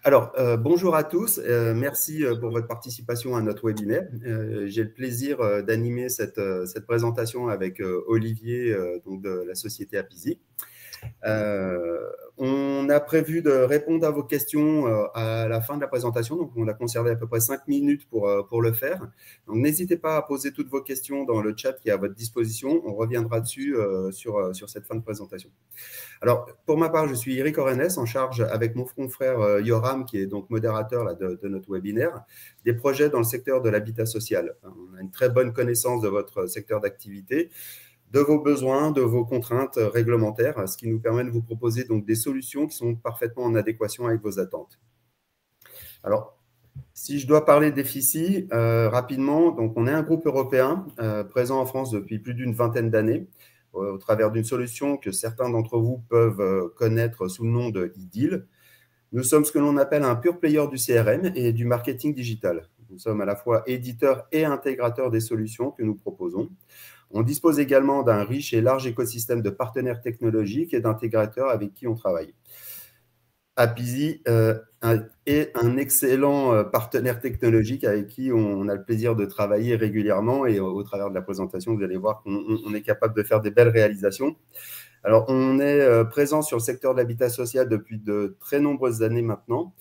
Alors, bonjour à tous. Merci pour votre participation à notre webinaire. J'ai le plaisir d'animer cette présentation avec Olivier donc de la société Apizii. On a prévu de répondre à vos questions à la fin de la présentation. Donc, on a conservé à peu près 5 minutes pour le faire. Donc, n'hésitez pas à poser toutes vos questions dans le chat qui est à votre disposition. On reviendra dessus sur cette fin de présentation. Alors, pour ma part, je suis Eric Orenès, en charge avec mon confrère Yoram, qui est donc modérateur là, de notre webinaire, des projets dans le secteur de l'habitat social. On a une très bonne connaissance de votre secteur d'activité, de vos besoins, de vos contraintes réglementaires, ce qui nous permet de vous proposer donc des solutions qui sont parfaitement en adéquation avec vos attentes. Alors, si je dois parler d'Effici rapidement, donc on est un groupe européen présent en France depuis plus d'une vingtaine d'années, au travers d'une solution que certains d'entre vous peuvent connaître sous le nom de iDeal. Nous sommes ce que l'on appelle un pure player du CRM et du marketing digital. Nous sommes à la fois éditeurs et intégrateurs des solutions que nous proposons. On dispose également d'un riche et large écosystème de partenaires technologiques et d'intégrateurs avec qui on travaille. Apizii est un excellent partenaire technologique avec qui on a le plaisir de travailler régulièrement et au travers de la présentation, vous allez voir qu'on est capable de faire des belles réalisations. Alors, on est présent sur le secteur de l'habitat social depuis de très nombreuses années maintenant.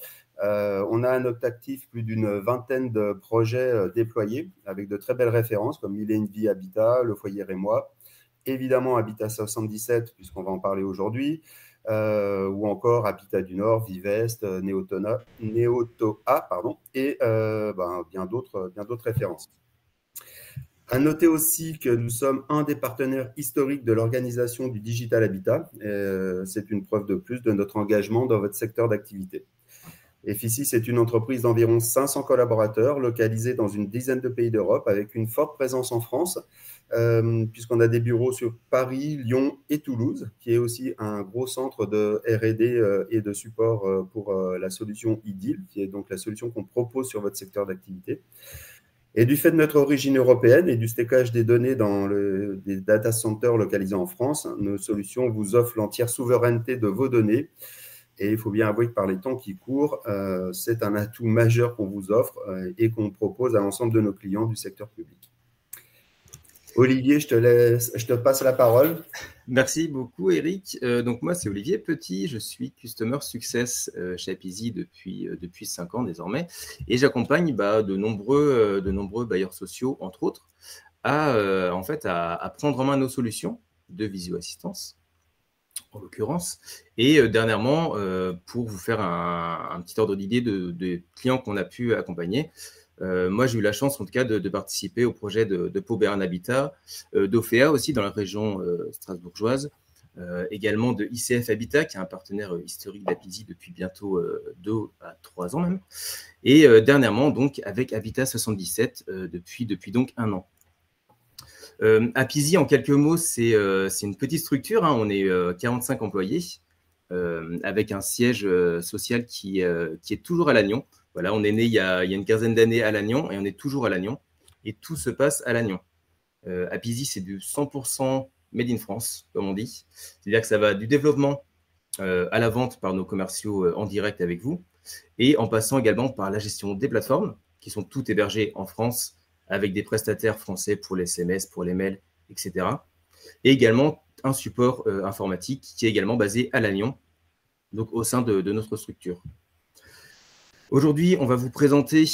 On a à notre actif plus d'une vingtaine de projets déployés avec de très belles références comme Mille et une Vie Habitat, Le Foyer et moi, évidemment Habitat 77 puisqu'on va en parler aujourd'hui, ou encore Habitat du Nord, Vivest, Neotoa, et bien d'autres références. À noter aussi que nous sommes un des partenaires historiques de l'organisation du Digital Habitat. C'est une preuve de plus de notre engagement dans votre secteur d'activité. Effici, c'est une entreprise d'environ 500 collaborateurs localisée dans une dizaine de pays d'Europe avec une forte présence en France, puisqu'on a des bureaux sur Paris, Lyon et Toulouse, qui est aussi un gros centre de R&D et de support pour la solution iDeal, qui est donc la solution qu'on propose sur votre secteur d'activité. Et du fait de notre origine européenne et du stockage des données dans des data centers localisés en France, nos solutions vous offrent l'entière souveraineté de vos données. Et il faut bien avouer que par les temps qui courent, c'est un atout majeur qu'on vous offre et qu'on propose à l'ensemble de nos clients du secteur public. Olivier, je te passe la parole. Merci beaucoup, Eric. Donc, moi, c'est Olivier Petit. Je suis Customer Success chez Apizii depuis 5 ans désormais. Et j'accompagne de nombreux bailleurs sociaux, entre autres, à prendre en main nos solutions de visio-assistance, en l'occurrence. Et dernièrement, pour vous faire un petit ordre d'idée de clients qu'on a pu accompagner, moi, j'ai eu la chance, en tout cas, de participer au projet de Pau Béarn Habitat, d'Ofea aussi, dans la région strasbourgeoise, également de ICF Habitat, qui est un partenaire historique d'Apizii depuis bientôt 2 à 3 ans même, et dernièrement, donc, avec Habitat 77 depuis donc 1 an. Apizii, en quelques mots, c'est une petite structure, hein, on est 45 employés, avec un siège social qui est toujours à Lannion. Voilà, on est né il y a une quinzaine d'années à Lannion et on est toujours à Lannion. Et tout se passe à Lannion. Apizii, c'est du 100% made in France, comme on dit. C'est-à-dire que ça va du développement à la vente par nos commerciaux en direct avec vous et en passant également par la gestion des plateformes qui sont toutes hébergées en France avec des prestataires français pour les SMS, pour les mails, etc. Et également un support informatique qui est également basé à Lannion, donc au sein de notre structure. Aujourd'hui, on va vous présenter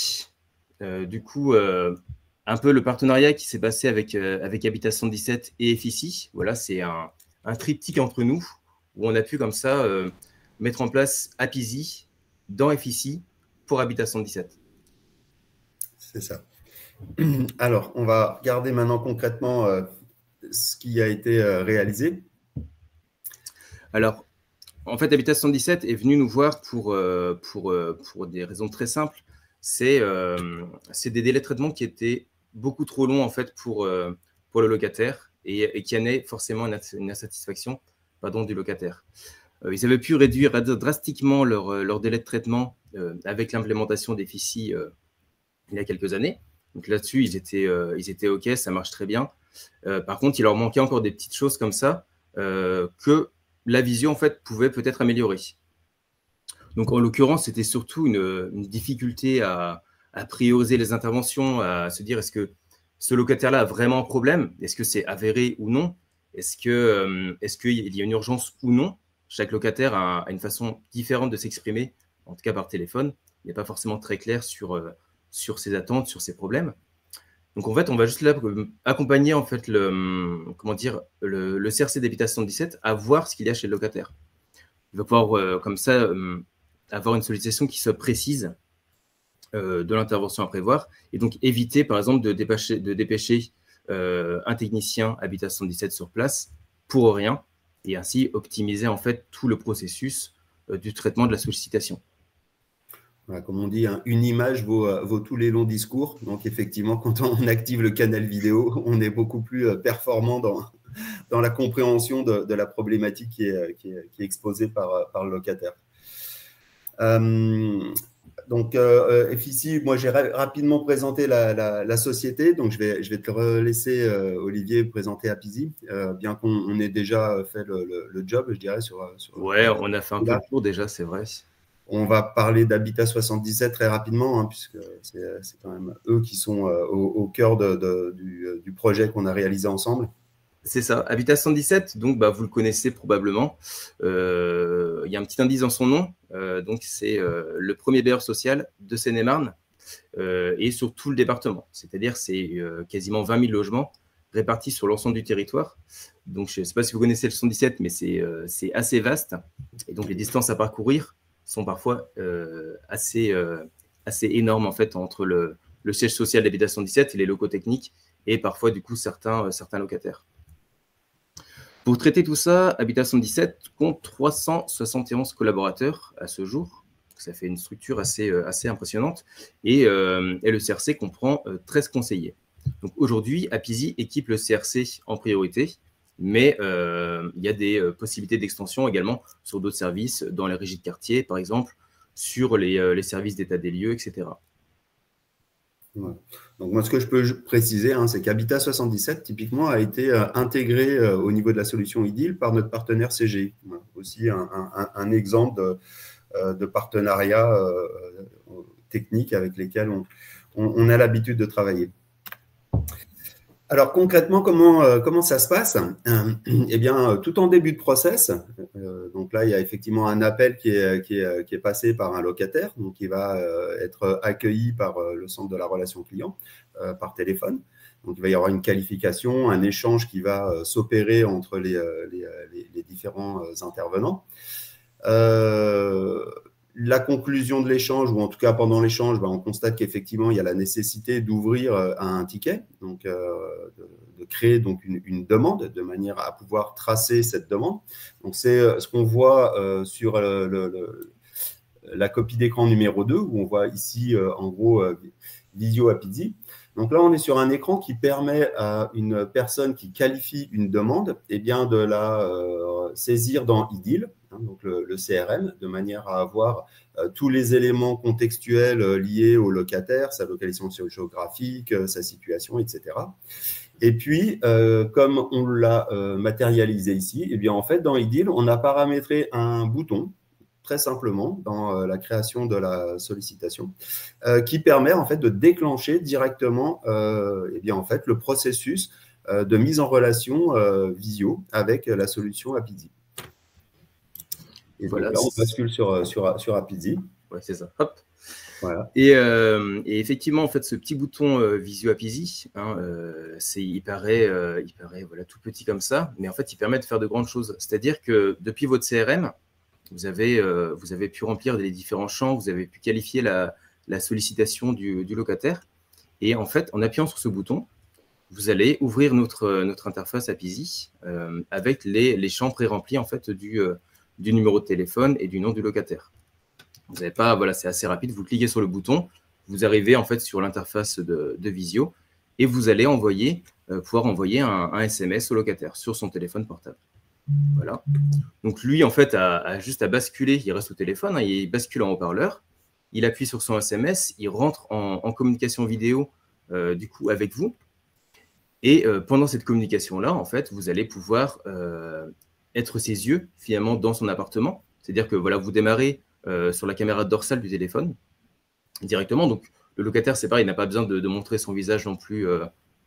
un peu le partenariat qui s'est passé avec Habitat 117 et Effici. Voilà, c'est un triptyque entre nous où on a pu comme ça mettre en place Apizii dans Effici pour Habitat 117. C'est ça. Alors, on va regarder maintenant concrètement ce qui a été réalisé. Alors, en fait, Habitat 117 est venu nous voir pour des raisons très simples. C'est des délais de traitement qui étaient beaucoup trop longs en fait pour le locataire et qui amenaient forcément une insatisfaction du locataire. Ils avaient pu réduire drastiquement leur délai de traitement avec l'implémentation d'Effici il y a quelques années. Donc là-dessus, ils étaient OK, ça marche très bien. Par contre, il leur manquait encore des petites choses comme ça que la visio en fait pouvait peut-être améliorer. Donc, en l'occurrence, c'était surtout une difficulté à prioriser les interventions, à se dire est-ce que ce locataire-là a vraiment un problème? Est-ce que c'est avéré ou non? Est-ce qu'il y a une urgence ou non? Chaque locataire a une façon différente de s'exprimer, en tout cas par téléphone. Il n'est pas forcément très clair sur ses attentes, sur ses problèmes. Donc, en fait, on va juste là accompagner en fait, le CRC d'habitation 17 à voir ce qu'il y a chez le locataire. Il va pouvoir, comme ça, avoir une sollicitation qui soit précise de l'intervention à prévoir et donc éviter, par exemple, de dépêcher un technicien habitation 17 sur place pour rien et ainsi optimiser en fait tout le processus du traitement de la sollicitation. Voilà, comme on dit, hein, une image vaut tous les longs discours. Donc, effectivement, quand on active le canal vidéo, on est beaucoup plus performant dans la compréhension de la problématique qui est exposée par le locataire. Donc, FICI, moi, j'ai rapidement présenté la société. Donc, je vais te laisser, Olivier, présenter Apizzi, bien qu'on ait déjà fait le job, je dirais. Ouais, on a fait un peu le tour déjà, c'est vrai. On va parler d'Habitat 77 très rapidement, hein, puisque c'est quand même eux qui sont au cœur du projet qu'on a réalisé ensemble. C'est ça, Habitat 117, donc vous le connaissez probablement. Il y a un petit indice dans son nom. Donc c'est le premier bailleur social de Seine-et-Marne et sur tout le département. C'est-à-dire c'est quasiment 20 000 logements répartis sur l'ensemble du territoire. Donc je ne sais pas si vous connaissez le 117, mais c'est assez vaste. Et donc les distances à parcourir sont parfois assez énormes en fait entre le siège social d'Habitat 117 et les locaux techniques et parfois du coup certains locataires. Pour traiter tout ça, Habitat 117 compte 371 collaborateurs à ce jour. Ça fait une structure assez impressionnante. Et le CRC comprend 13 conseillers. Donc aujourd'hui, Apizzi équipe le CRC en priorité, mais il y a des possibilités d'extension également sur d'autres services, dans les régies de quartier, par exemple, sur les services d'état des lieux, etc. Ouais. Donc, moi, ce que je peux préciser, hein, c'est qu'Habitat 77, typiquement, a été intégré au niveau de la solution IDIL par notre partenaire CGI. Voilà. Aussi un exemple de partenariat technique avec lesquels on a l'habitude de travailler. Alors, concrètement, comment ça se passe? Eh bien, tout en début de process, donc là, il y a effectivement un appel qui est passé par un locataire, donc qui va être accueilli par le centre de la relation client par téléphone. Donc, il va y avoir une qualification, un échange qui va s'opérer entre les différents intervenants. La conclusion de l'échange, ou en tout cas pendant l'échange, on constate qu'effectivement, il y a la nécessité d'ouvrir un ticket, donc de créer donc une demande de manière à pouvoir tracer cette demande. Donc, c'est ce qu'on voit sur la copie d'écran numéro 2, où on voit ici, en gros, Visio Apizzi. Donc là, on est sur un écran qui permet à une personne qui qualifie une demande eh bien, de la saisir dans IDIL, hein, donc le CRM, de manière à avoir tous les éléments contextuels liés au locataire, sa localisation géographique, sa situation, etc. Et puis, comme on l'a matérialisé ici, eh bien, en fait, dans IDIL, on a paramétré un bouton très simplement dans la création de la sollicitation, qui permet en fait de déclencher directement eh bien, en fait, le processus de mise en relation visio avec la solution Apizzi. Et voilà, donc là, on bascule sur Apizzi. Ouais, c'est ça. Hop. Voilà. Et effectivement, en fait, ce petit bouton Visio Apizzi, hein, il paraît voilà, tout petit comme ça, mais en fait, il permet de faire de grandes choses. C'est-à-dire que depuis votre CRM, vous avez pu remplir les différents champs, vous avez pu qualifier la sollicitation du locataire. Et en fait, en appuyant sur ce bouton, vous allez ouvrir notre interface Apizzi avec les champs pré-remplis en fait, du numéro de téléphone et du nom du locataire. Vous n'avez pas, voilà, c'est assez rapide. Vous cliquez sur le bouton, vous arrivez en fait sur l'interface de Visio et vous allez pouvoir envoyer un SMS au locataire sur son téléphone portable. Voilà. Donc lui, en fait, a juste à basculer. Il reste au téléphone, hein, il bascule en haut-parleur. Il appuie sur son SMS, il rentre en communication vidéo du coup avec vous. Et pendant cette communication-là, en fait, vous allez pouvoir être ses yeux finalement dans son appartement. C'est-à-dire que voilà, vous démarrez sur la caméra dorsale du téléphone directement. Donc, le locataire, c'est pareil, il n'a pas besoin de montrer son visage non plus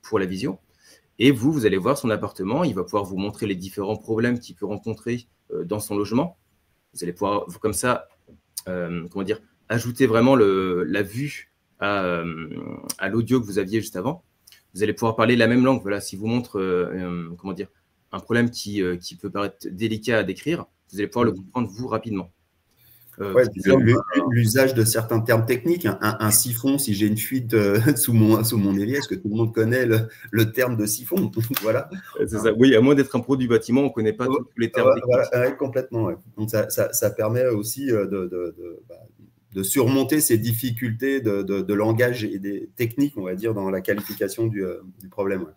pour la visio. Et vous allez voir son appartement. Il va pouvoir vous montrer les différents problèmes qu'il peut rencontrer dans son logement. Vous allez pouvoir, comme ça, comment dire, ajouter vraiment la vue à l'audio que vous aviez juste avant. Vous allez pouvoir parler la même langue. Voilà, si vous montre comment dire, un problème qui peut paraître délicat à décrire, vous allez pouvoir le comprendre vous rapidement. Ouais, l'usage de certains termes techniques, un siphon, si j'ai une fuite sous mon évier, est-ce que tout le monde connaît le terme de siphon? Voilà. C'est ça. Oui, à moins d'être un pro du bâtiment, on ne connaît pas tous les termes techniques. Voilà, complètement. Ouais. Donc, ça permet aussi de surmonter ces difficultés de langage et des techniques, on va dire, dans la qualification du problème. Ouais.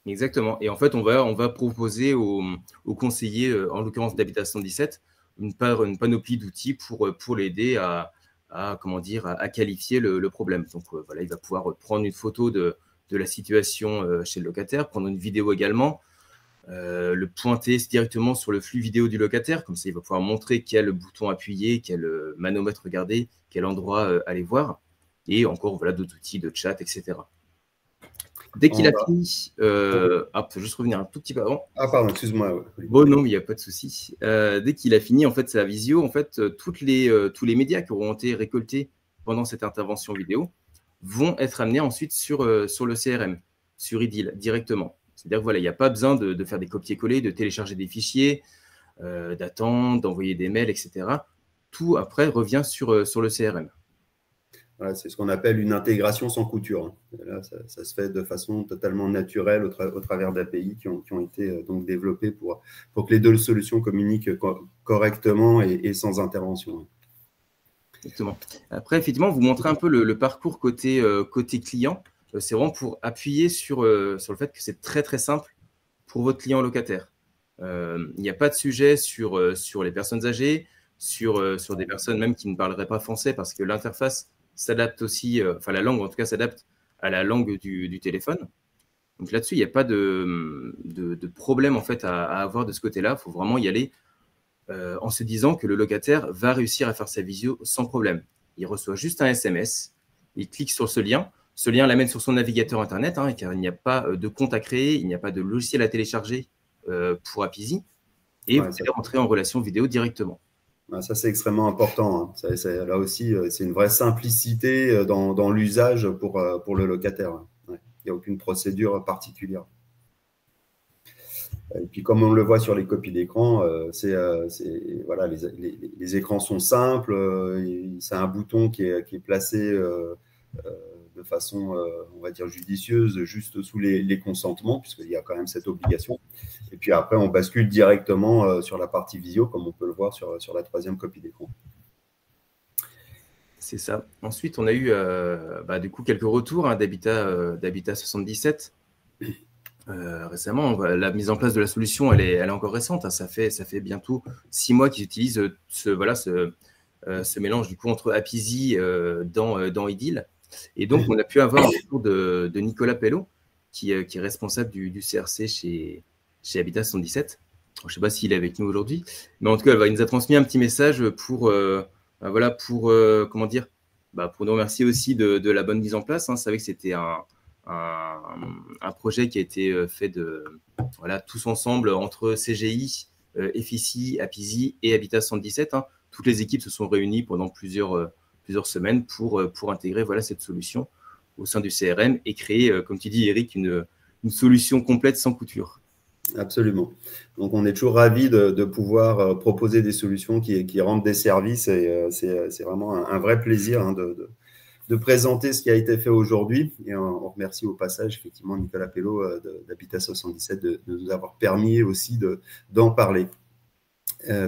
Exactement. Et en fait, on va proposer aux conseillers, en l'occurrence d'Habitat 117, une panoplie d'outils pour l'aider à qualifier le problème. Donc voilà, il va pouvoir prendre une photo de la situation chez le locataire, prendre une vidéo également, le pointer directement sur le flux vidéo du locataire. Comme ça, il va pouvoir montrer quel bouton appuyer, quel manomètre regarder, quel endroit aller voir. Et encore, voilà, d'autres outils de chat, etc. Dès qu'il a fini, je vais juste revenir un tout petit peu avant. Ah, pardon, excuse-moi. Bon, non, il n'y a pas de souci. Dès qu'il a fini, en fait, sa visio, en fait, tous les médias qui auront été récoltés pendant cette intervention vidéo vont être amenés ensuite sur le CRM, sur IDIL, directement. C'est-à-dire que voilà, il n'y a pas besoin de faire des copier-coller, de télécharger des fichiers, d'attendre, d'envoyer des mails, etc. Tout, après, revient sur le CRM. Voilà, c'est ce qu'on appelle une intégration sans couture. Là, ça se fait de façon totalement naturelle au travers d'API qui ont été donc développés pour que les deux solutions communiquent correctement et sans intervention. Exactement. Après, effectivement, vous montrez un peu le parcours côté client. C'est vraiment pour appuyer sur le fait que c'est très, très simple pour votre client locataire. Il n'y a pas de sujet sur les personnes âgées, sur des personnes même qui ne parleraient pas français, parce que l'interface s'adapte aussi, la langue en tout cas s'adapte à la langue du téléphone. Donc là-dessus, il n'y a pas de problème en fait à avoir de ce côté-là. Il faut vraiment y aller en se disant que le locataire va réussir à faire sa visio sans problème. Il reçoit juste un SMS, il clique sur ce lien l'amène sur son navigateur internet, car il n'y a pas de compte à créer, il n'y a pas de logiciel à télécharger pour Apizee, et vous allez rentrer en relation vidéo directement. Ça, c'est extrêmement important. Là aussi, c'est une vraie simplicité dans l'usage pour le locataire. Il n'y a aucune procédure particulière. Et puis, comme on le voit sur les copies d'écran, voilà, les écrans sont simples. C'est un bouton qui est placé de façon, on va dire, judicieuse, juste sous les consentements, puisqu'il y a quand même cette obligation. Et puis après, on bascule directement sur la partie visio, comme on peut le voir sur la troisième copie d'écran. C'est ça. Ensuite, on a eu du coup quelques retours d'Habitat 77. Récemment, la mise en place de la solution, elle est encore récente. Ça fait bientôt 6 mois qu'ils utilisent ce mélange du coup entre Apizee dans IDIL. Et donc, on a pu avoir un retour de Nicolas Pello, qui est responsable du CRC chez Habitat 77. Je ne sais pas s'il est avec nous aujourd'hui, mais en tout cas, il nous a transmis un petit message pour nous remercier aussi de la bonne mise en place. C'est vrai que c'était un projet qui a été fait tous ensemble entre CGI, FICI, Apizee et Habitat 117. Toutes les équipes se sont réunies pendant plusieurs semaines pour intégrer cette solution au sein du CRM et créer, comme tu dis Eric, une solution complète sans couture. Absolument. Donc, on est toujours ravis de pouvoir proposer des solutions qui rendent des services et c'est vraiment un vrai plaisir de présenter ce qui a été fait aujourd'hui. Et on remercie au passage, effectivement, Nicolas Pello d'Habitat 77 de nous avoir permis aussi d'en parler.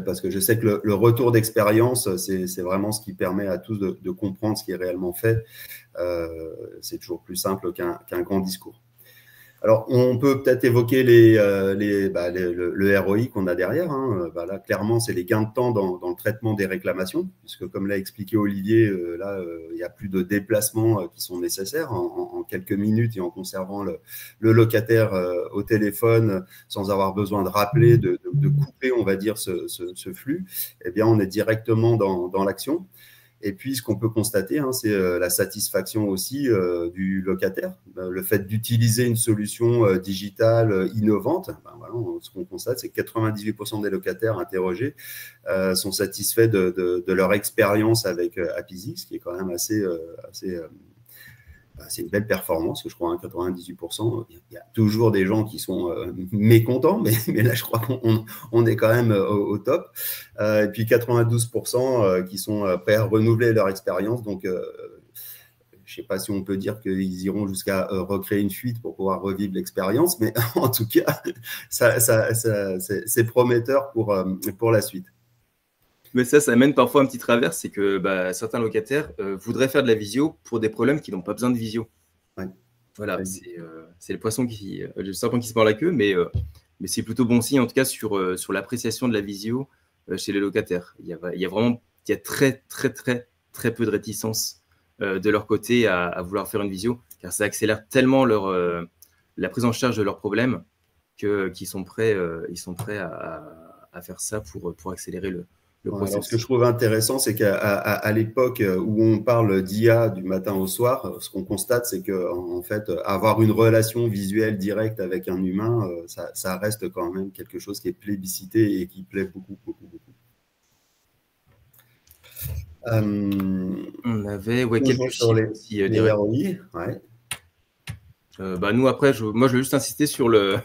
Parce que je sais que le retour d'expérience, c'est vraiment ce qui permet à tous de comprendre ce qui est réellement fait. C'est toujours plus simple qu'un grand discours. Alors, on peut peut-être évoquer le ROI qu'on a derrière. Hein. Là, clairement, c'est les gains de temps dans le traitement des réclamations, puisque comme l'a expliqué Olivier, il n'y a plus de déplacements qui sont nécessaires en quelques minutes et en conservant le locataire au téléphone sans avoir besoin de rappeler, de couper, on va dire, ce flux. Eh bien, on est directement dans l'action. Et puis, ce qu'on peut constater, hein, c'est la satisfaction aussi du locataire. Le fait d'utiliser une solution digitale innovante, voilà, ce qu'on constate, c'est que 98% des locataires interrogés sont satisfaits de leur expérience avec Apizee, ce qui est quand même c'est une belle performance, je crois, hein, 98%. Il y a toujours des gens qui sont mécontents, mais là, je crois qu'on est quand même au top. Et puis 92% qui sont prêts à renouveler leur expérience. Donc, je ne sais pas si on peut dire qu'ils iront jusqu'à recréer une fuite pour pouvoir revivre l'expérience, mais en tout cas, c'est prometteur pour la suite. Mais ça amène parfois un petit travers, c'est que certains locataires voudraient faire de la visio pour des problèmes qui n'ont pas besoin de visio. Ouais. Voilà, c'est le poisson le serpent qui se mord la queue, mais c'est plutôt bon signe en tout cas sur l'appréciation de la visio chez les locataires. Il y a très très très très peu de réticence de leur côté à vouloir faire une visio, car ça accélère tellement la prise en charge de leurs problèmes qu'ils sont prêts à faire ça pour accélérer le processus. Alors, ce que je trouve intéressant, c'est qu'à l'époque où on parle d'IA du matin au soir, ce qu'on constate, c'est qu'en fait, avoir une relation visuelle directe avec un humain, ça reste quand même quelque chose qui est plébiscité et qui plaît beaucoup, beaucoup, beaucoup. On avait quelques sur chiffres aussi, les ROI. Ouais. Nous, après, moi, je veux juste insister sur le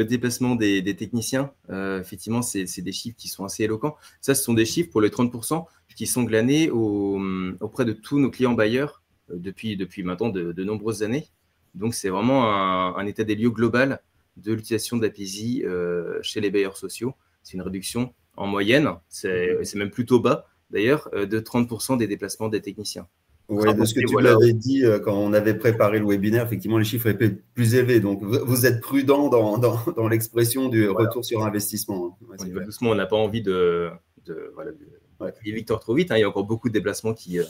déplacement des techniciens. Effectivement, c'est des chiffres qui sont assez éloquents. Ça, ce sont des chiffres pour les 30% qui sont glanés auprès de tous nos clients bailleurs depuis maintenant de nombreuses années. Donc, c'est vraiment un état des lieux global de l'utilisation d'Apizee chez les bailleurs sociaux. C'est une réduction en moyenne, c'est même plutôt bas d'ailleurs, de 30% des déplacements des techniciens. Oui, de ce que tu l'avais dit quand on avait préparé le webinaire, effectivement, les chiffres étaient plus élevés. Donc, vous êtes prudent dans l'expression du retour sur investissement. On y va doucement, on n'a pas envie de crier victoire trop vite. Hein. Il y a encore beaucoup de déplacements qui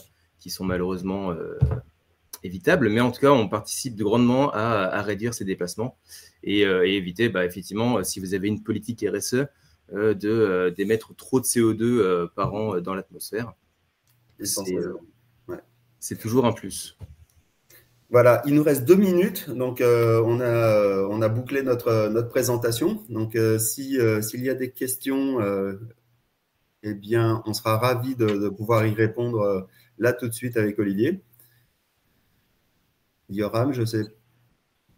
sont malheureusement évitables. Mais en tout cas, on participe grandement à réduire ces déplacements et éviter, effectivement, si vous avez une politique RSE, d'émettre trop de CO2 par an dans l'atmosphère. C'est toujours un plus. Voilà, il nous reste 2 minutes, donc on a bouclé notre présentation. Donc, s'il y a des questions, eh bien, on sera ravis de pouvoir y répondre là tout de suite avec Olivier. Yoram, je ne sais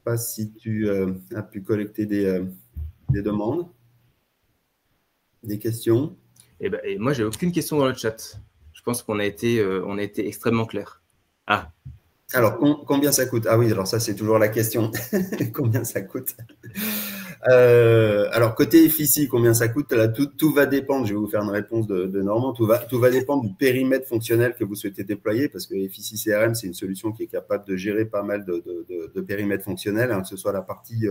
pas si tu as pu collecter des demandes, des questions. Et moi, j'ai aucune question dans le chat. Je pense qu'on a été extrêmement clair. Ah. Alors, combien ça coûte? Ah oui, alors ça, c'est toujours la question. Combien ça coûte? Alors, côté efficie, combien ça coûte? Là, tout va dépendre. Je vais vous faire une réponse de Normand. Tout va dépendre du périmètre fonctionnel que vous souhaitez déployer, parce que Efficie CRM, c'est une solution qui est capable de gérer pas mal de périmètres fonctionnels, hein, que ce soit la partie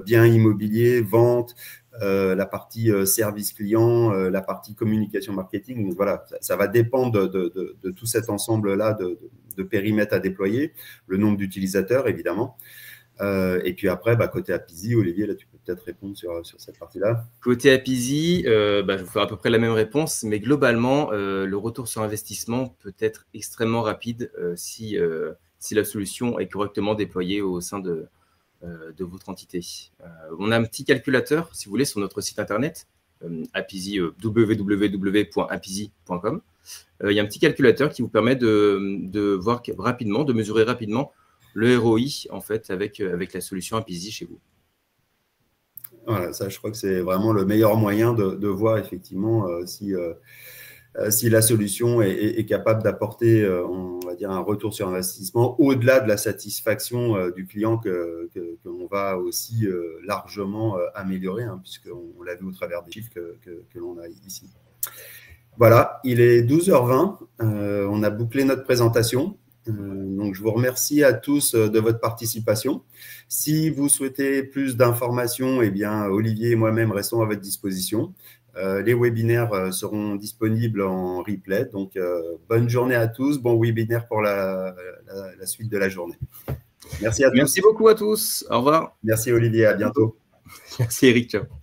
biens immobiliers, vente, la partie service client, la partie communication marketing. Donc voilà, ça va dépendre de tout cet ensemble-là de périmètres à déployer, le nombre d'utilisateurs, évidemment. Et puis après, côté Apizee, Olivier, là, tu peux peut-être répondre sur cette partie-là. Côté Apizee, je vais vous faire à peu près la même réponse, mais globalement, le retour sur investissement peut être extrêmement rapide si la solution est correctement déployée au sein de votre entité. On a un petit calculateur, si vous voulez, sur notre site internet, Apizee, www.apizee.com. Il y a un petit calculateur qui vous permet de voir rapidement, de mesurer rapidement le ROI en fait avec la solution Apizee chez vous. Voilà, ça, je crois que c'est vraiment le meilleur moyen de voir effectivement si la solution est capable d'apporter, on va dire, un retour sur investissement au-delà de la satisfaction du client que l'on va aussi largement améliorer, hein, puisqu'on l'a vu au travers des chiffres que l'on a ici. Voilà, il est 12h20. On a bouclé notre présentation. Donc, je vous remercie à tous de votre participation. Si vous souhaitez plus d'informations, eh bien, Olivier et moi-même restons à votre disposition. Les webinaires seront disponibles en replay. Donc, bonne journée à tous. Bon webinaire pour la suite de la journée. Merci à tous. Merci beaucoup à tous. Au revoir. Merci Olivier. À bientôt. Merci Eric. Ciao.